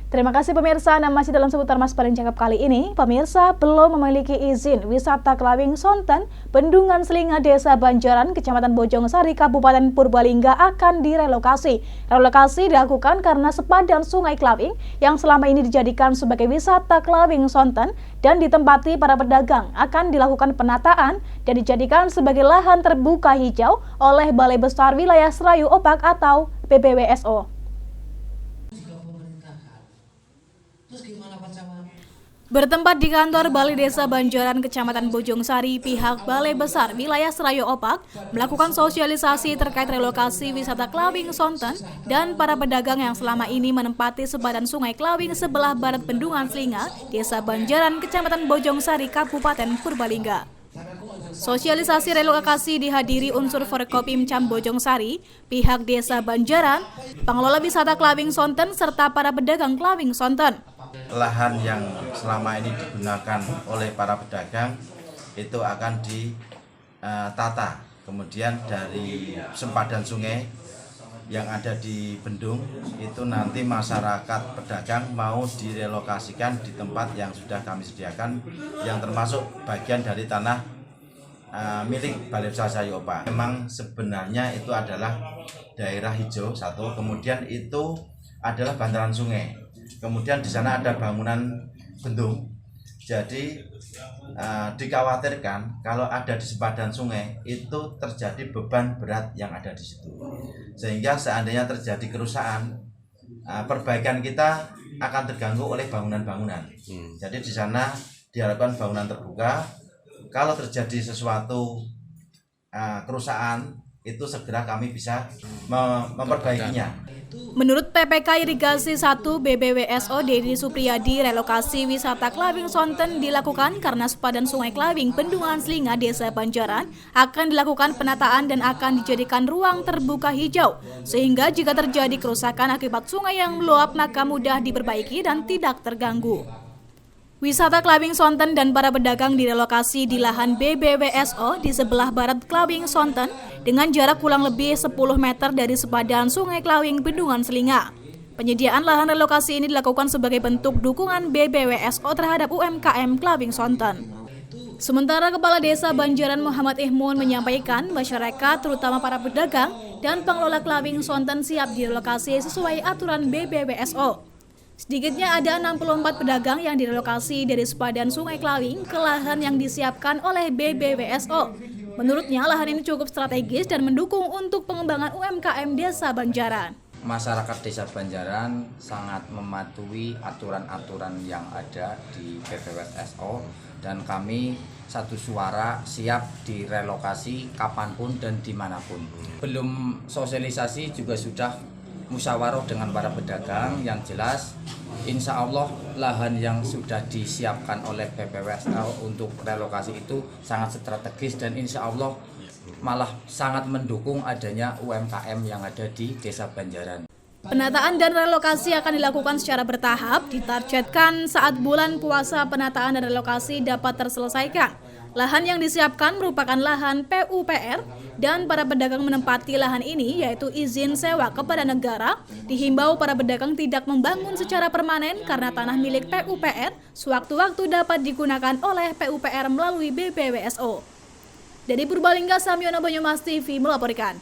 Terima kasih pemirsa, nah masih dalam seputar Mas Paling Cakep kali ini, pemirsa belum memiliki izin wisata Klawing Sonten, Bendungan Selinga, Desa Banjaran, Kecamatan Bojongsari, Kabupaten Purbalingga akan direlokasi. Relokasi dilakukan karena sepadan Sungai Klawing yang selama ini dijadikan sebagai wisata Klawing Sonten dan ditempati para pedagang akan dilakukan penataan dan dijadikan sebagai lahan terbuka hijau oleh Balai Besar Wilayah Serayu Opak atau BBWSO. Bertempat di kantor Balai Desa Banjaran Kecamatan Bojongsari, pihak Balai Besar Wilayah Serayu Opak melakukan sosialisasi terkait relokasi wisata Klawing Sonten dan para pedagang yang selama ini menempati sepadan Sungai Klawing sebelah barat Bendungan Selinga, Desa Banjaran, Kecamatan Bojongsari, Kabupaten Purbalingga. Sosialisasi relokasi dihadiri unsur Forkopimcam Bojongsari, pihak Desa Banjaran, pengelola wisata Klawing Sonten, serta para pedagang Klawing Sonten. Lahan yang selama ini digunakan oleh para pedagang itu akan ditata. Kemudian dari sempadan sungai yang ada di bendung itu nanti masyarakat pedagang mau direlokasikan di tempat yang sudah kami sediakan, yang termasuk bagian dari tanah milik Balai Besar Serayu Opak. Memang sebenarnya itu adalah daerah hijau satu, kemudian itu adalah bantaran sungai. Kemudian di sana ada bangunan bendung. Jadi dikhawatirkan kalau ada di sepadan sungai itu terjadi beban berat yang ada di situ. Sehingga seandainya terjadi kerusakan, perbaikan kita akan terganggu oleh bangunan-bangunan. Jadi di sana diharapkan bangunan terbuka. Kalau terjadi sesuatu kerusakan, itu segera kami bisa memperbaikinya. Menurut PPK Irigasi 1 BBWSO Dedi Supriyadi, relokasi wisata Klawing Sonten dilakukan karena sepadan Sungai Klawing Bendungan Selinga, Desa Banjaran akan dilakukan penataan dan akan dijadikan ruang terbuka hijau, sehingga jika terjadi kerusakan akibat sungai yang meluap maka mudah diperbaiki dan tidak terganggu. Wisata Klawing Sonten dan para pedagang direlokasi di lahan BBWSO di sebelah barat Klawing Sonten dengan jarak kurang lebih 10 meter dari sepadan Sungai Klawing Bendungan Selinga. Penyediaan lahan relokasi ini dilakukan sebagai bentuk dukungan BBWSO terhadap UMKM Klawing Sonten. Sementara Kepala Desa Banjaran Muhammad Ihmun menyampaikan masyarakat terutama para pedagang dan pengelola Klawing Sonten siap direlokasi sesuai aturan BBWSO. Sedikitnya ada 64 pedagang yang direlokasi dari sepadan Sungai Klawing ke lahan yang disiapkan oleh BBWSO. Menurutnya lahan ini cukup strategis dan mendukung untuk pengembangan UMKM Desa Banjaran. Masyarakat Desa Banjaran sangat mematuhi aturan-aturan yang ada di BBWSO dan kami satu suara siap direlokasi kapanpun dan dimanapun. Belum sosialisasi juga sudah musyawarah dengan para pedagang. Yang jelas insya Allah lahan yang sudah disiapkan oleh BBWSO untuk relokasi itu sangat strategis dan insya Allah malah sangat mendukung adanya UMKM yang ada di Desa Banjaran. Penataan dan relokasi akan dilakukan secara bertahap, ditargetkan saat bulan puasa penataan dan relokasi dapat terselesaikan. Lahan yang disiapkan merupakan lahan PUPR dan para pedagang menempati lahan ini yaitu izin sewa kepada negara. Dihimbau para pedagang tidak membangun secara permanen karena tanah milik PUPR sewaktu-waktu dapat digunakan oleh PUPR melalui BBWSO. Dari Purbalingga, Samyono Banyumas TV melaporkan.